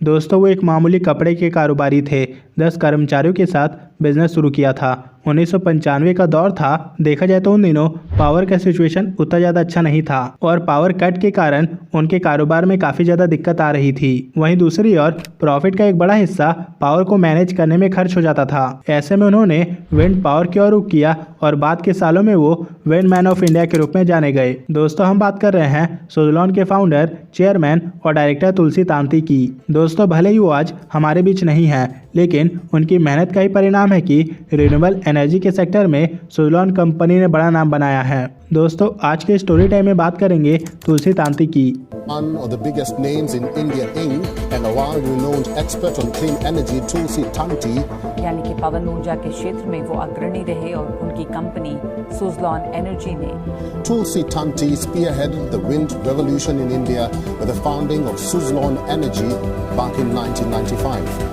दोस्तों वो एक मामूली कपड़े के कारोबारी थे। 10 कर्मचारियों के साथ बिजनेस शुरू किया था। 1995 का दौर था। देखा जाए तो उन दिनों पावर का सिचुएशन उतना ज़्यादा अच्छा नहीं था और पावर कट के कारण उनके कारोबार में काफ़ी ज़्यादा दिक्कत आ रही थी। वहीं दूसरी ओर प्रॉफिट का एक बड़ा हिस्सा पावर को मैनेज करने में खर्च हो जाता था। ऐसे में उन्होंने विंड पावर की ओर रुख किया और बाद के सालों में वो विंड मैन ऑफ इंडिया के रूप में जाने गए। दोस्तों हम बात कर रहे हैं सुज़लॉन के फाउंडर, चेयरमैन और डायरेक्टर तुलसी तांती की। दोस्तों भले ही वो आज हमारे बीच नहीं है, लेकिन उनकी मेहनत का ही परिणाम है कि रिन्यूएबल एनर्जी के सेक्टर में सुज़लॉन कंपनी ने बड़ा नाम बनाया है। दोस्तों आज के स्टोरी टाइम में बात करेंगे तुलसी तांती की। One of the biggest names in India Inc. and a world-renowned expert on clean energy, Tulsi Tanti. यानी कि पवन ऊर्जा के क्षेत्र में वो अग्रणी रहे और उनकी कंपनी सुज़लॉन एनर्जी ने Tulsi Tanti spearheaded the wind revolution in India with the founding of Suzlon Energy back in 1995.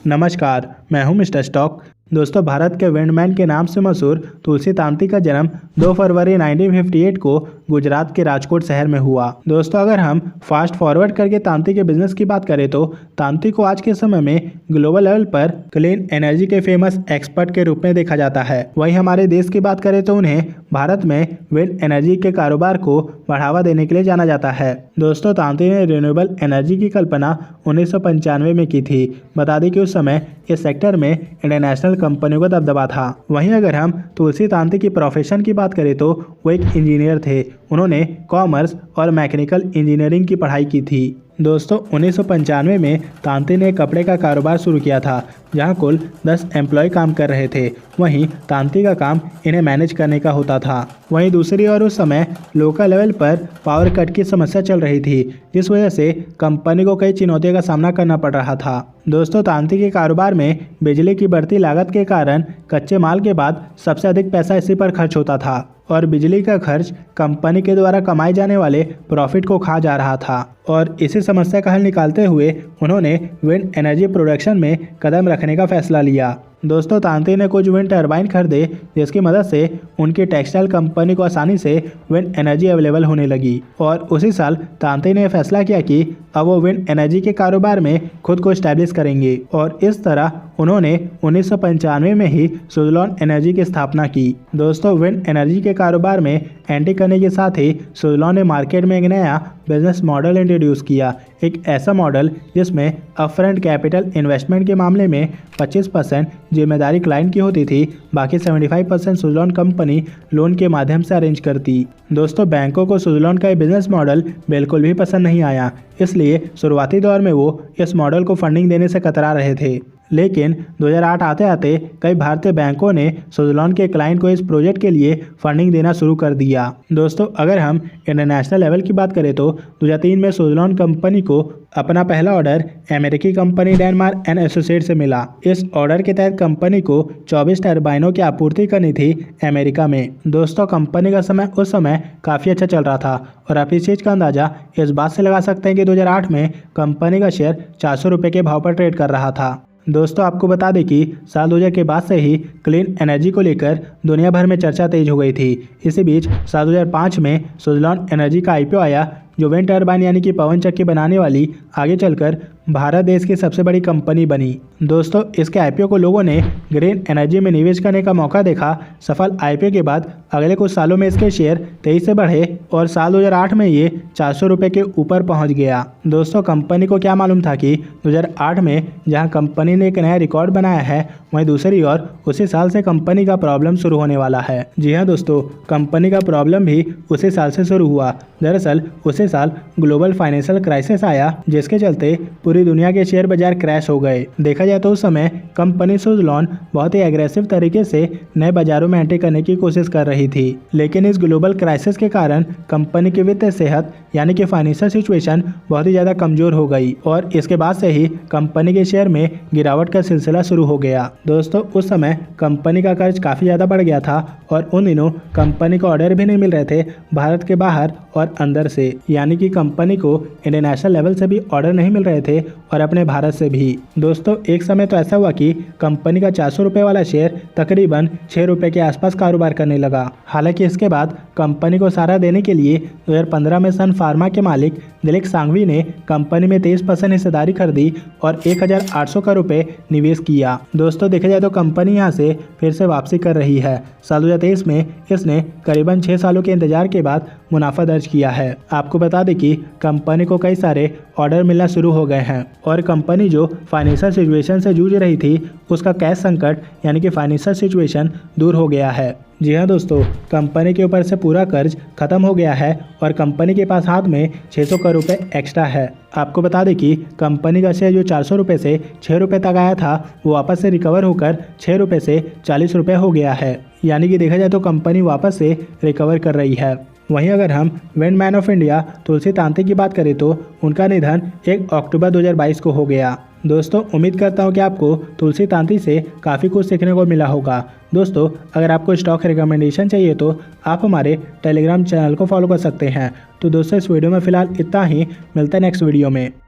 नमस्कार, मैं हूं मिस्टर स्टॉक। दोस्तों भारत के विंडमैन के नाम से मशहूर तुलसी तांती का जन्म 2 फरवरी 1958 को गुजरात के राजकोट शहर में हुआ। दोस्तों अगर हम फास्ट फॉरवर्ड करके तांती के बिजनेस की बात करें तो तांती को आज के समय में ग्लोबल लेवल पर क्लीन एनर्जी के फेमस एक्सपर्ट के रूप में देखा जाता है। वहीं हमारे देश की बात करें तो उन्हें भारत में विंड एनर्जी के कारोबार को बढ़ावा देने के लिए जाना जाता है। दोस्तों तांती ने रिन्यूएबल एनर्जी की कल्पना 1995 में की थी। बता दें कि उस समय इस सेक्टर में इंटरनेशनल कंपनियों का दबदबा था। वहीं अगर हम तुलसी तांती की प्रोफेशन की बात करें तो वो एक इंजीनियर थे। उन्होंने कॉमर्स और मैकेनिकल इंजीनियरिंग की पढ़ाई की थी। दोस्तों 1995 में तांती ने कपड़े का कारोबार शुरू किया था, जहां कुल 10 एम्प्लॉय काम कर रहे थे। वहीं तांती का काम इन्हें मैनेज करने का होता था। वहीं दूसरी ओर उस समय लोकल लेवल पर पावर कट की समस्या चल रही थी, जिस वजह से कंपनी को कई चुनौतियों का सामना करना पड़ रहा था। दोस्तों तांती के कारोबार में बिजली की बढ़ती लागत के कारण कच्चे माल के बाद सबसे अधिक पैसा इसी पर खर्च होता था और बिजली का खर्च कंपनी के द्वारा कमाए जाने वाले प्रॉफिट को खा जा रहा था। और इसी समस्या का हल निकालते हुए उन्होंने विंड एनर्जी प्रोडक्शन में कदम रखने का फैसला लिया। दोस्तों तांती ने कुछ विंड टरबाइन खरीदे, जिसकी मदद से उनकी टेक्सटाइल कंपनी को आसानी से विंड एनर्जी अवेलेबल होने लगी। और उसी साल तांती ने फैसला किया कि अब वो विंड एनर्जी के कारोबार में खुद को स्टैब्लिश करेंगे और इस तरह उन्होंने 1995 में ही सुज़लॉन एनर्जी की स्थापना की। दोस्तों विंड एनर्जी के कारोबार में एंट्री करने के साथ ही सुज़लॉन ने मार्केट में एक नया बिजनेस मॉडल इंट्रोड्यूस किया। एक ऐसा मॉडल जिसमें अपफ्रंट कैपिटल इन्वेस्टमेंट के मामले में 25% जिम्मेदारी क्लाइंट की होती थी, बाकी 75% सुज़लॉन कंपनी लोन के माध्यम से अरेंज करती। दोस्तों बैंकों को सुज़लॉन का ये बिजनेस मॉडल बिल्कुल भी पसंद नहीं आया, इसलिए शुरुआती दौर में वो इस मॉडल को फंडिंग देने से कतरा रहे थे। लेकिन 2008 आते आते कई भारतीय बैंकों ने सुज़लॉन के क्लाइंट को इस प्रोजेक्ट के लिए फंडिंग देना शुरू कर दिया। दोस्तों अगर हम इंटरनेशनल लेवल की बात करें तो 2003 में सुज़लॉन कंपनी को अपना पहला ऑर्डर अमेरिकी कंपनी डेनमार्क एंड एसोसिएट से मिला। इस ऑर्डर के तहत कंपनी को 24 टरबाइनों की आपूर्ति करनी थी अमेरिका में। दोस्तों कंपनी का समय उस समय काफ़ी अच्छा चल रहा था और आप इस चीज़ का अंदाज़ा इस बात से लगा सकते हैं कि 2008 में कंपनी का शेयर 400 रुपये के भाव पर ट्रेड कर रहा था। दोस्तों आपको बता दें कि साल 2000 के बाद से ही क्लीन एनर्जी को लेकर दुनिया भर में चर्चा तेज हो गई थी। इसी बीच साल 2005 में सुज़लॉन एनर्जी का IPO आया, जो विंड टरबाइन यानी कि पवन चक्की बनाने वाली आगे चलकर भारत देश की सबसे बड़ी कंपनी बनी। दोस्तों इसके IPO को लोगों ने ग्रीन एनर्जी में निवेश करने का मौका देखा। सफल IPO के बाद अगले कुछ सालों में इसके शेयर तेजी से बढ़े और साल 2008 में ये 400 रुपये के ऊपर पहुंच गया। दोस्तों कंपनी को क्या मालूम था कि 2008 में जहां कंपनी ने एक नया रिकॉर्ड बनाया है, वहीं दूसरी ओर उसी साल से कंपनी का प्रॉब्लम शुरू होने वाला है। जी हाँ दोस्तों, कंपनी का प्रॉब्लम भी उसी साल से शुरू हुआ। दरअसल उसी साल ग्लोबल फाइनेंशियल क्राइसिस आया, जिसके चलते पूरी दुनिया के शेयर बाजार क्रैश हो गए। देखा जाए तो उस समय कंपनी सुज़लॉन बहुत ही एग्रेसिव तरीके से नए बाजारों में एंट्री करने की कोशिश कर रही थी। लेकिन इस ग्लोबल क्राइसिस के कारण कंपनी की वित्तीय सेहत यानी कि फाइनेंशियल सिचुएशन बहुत ही ज़्यादा कमजोर हो गई और इसके बाद से ही कंपनी के शेयर में गिरावट का सिलसिला शुरू हो गया। दोस्तों उस समय कंपनी का कर्ज काफ़ी ज़्यादा बढ़ गया था और उन दिनों कंपनी को ऑर्डर भी नहीं मिल रहे थे भारत के बाहर और अंदर से, यानी कि कंपनी को इंटरनेशनल लेवल से भी ऑर्डर नहीं मिल रहे थे और अपने भारत से भी। दोस्तों एक समय तो ऐसा हुआ कि कंपनी का 400 रुपये वाला शेयर तकरीबन 6 रुपये के आसपास कारोबार करने लगा। हालांकि इसके बाद कंपनी को सहारा देने के लिए 2015 में सन फार्मा के मालिक दिलीप सांघवी ने कंपनी में 23% हिस्सेदारी खरीदी और 1800 करोड़ रुपए निवेश किया। दोस्तों देखा जाए तो कंपनी यहां से फिर से वापसी कर रही है। साल 2023 में इसने करीबन 6 सालों के इंतजार के बाद मुनाफा दर्ज किया है। आपको बता दें कि कंपनी को कई सारे ऑर्डर मिलना शुरू हो गए हैं और कंपनी जो फाइनेंशियल सिचुएशन से जूझ रही थी उसका कैश संकट यानी कि फाइनेंशियल सिचुएशन दूर हो गया है। जी हाँ दोस्तों, कंपनी के ऊपर से पूरा कर्ज खत्म हो गया है और कंपनी के पास हाथ में 600 करोड़ रुपए एक्स्ट्रा है। आपको बता दें कि कंपनी का शेयर जो 400 रुपये से 6 रुपये तक आया था वो वापस से रिकवर होकर 6 रुपये से 40 रुपये हो गया है। यानी कि देखा जाए तो कंपनी वापस से रिकवर कर रही है। वहीं अगर हम विंड मैन ऑफ इंडिया तुलसी तांत्रिक की बात करें तो उनका निधन 1 अक्टूबर 2022 को हो गया। दोस्तों उम्मीद करता हूँ कि आपको तुलसी तांत्रिक से काफ़ी कुछ सीखने को मिला होगा। दोस्तों अगर आपको स्टॉक रिकमेंडेशन चाहिए तो आप हमारे टेलीग्राम चैनल को फॉलो कर सकते हैं। तो दोस्तों इस वीडियो में फ़िलहाल इतना ही, मिलते हैं नेक्स्ट वीडियो में।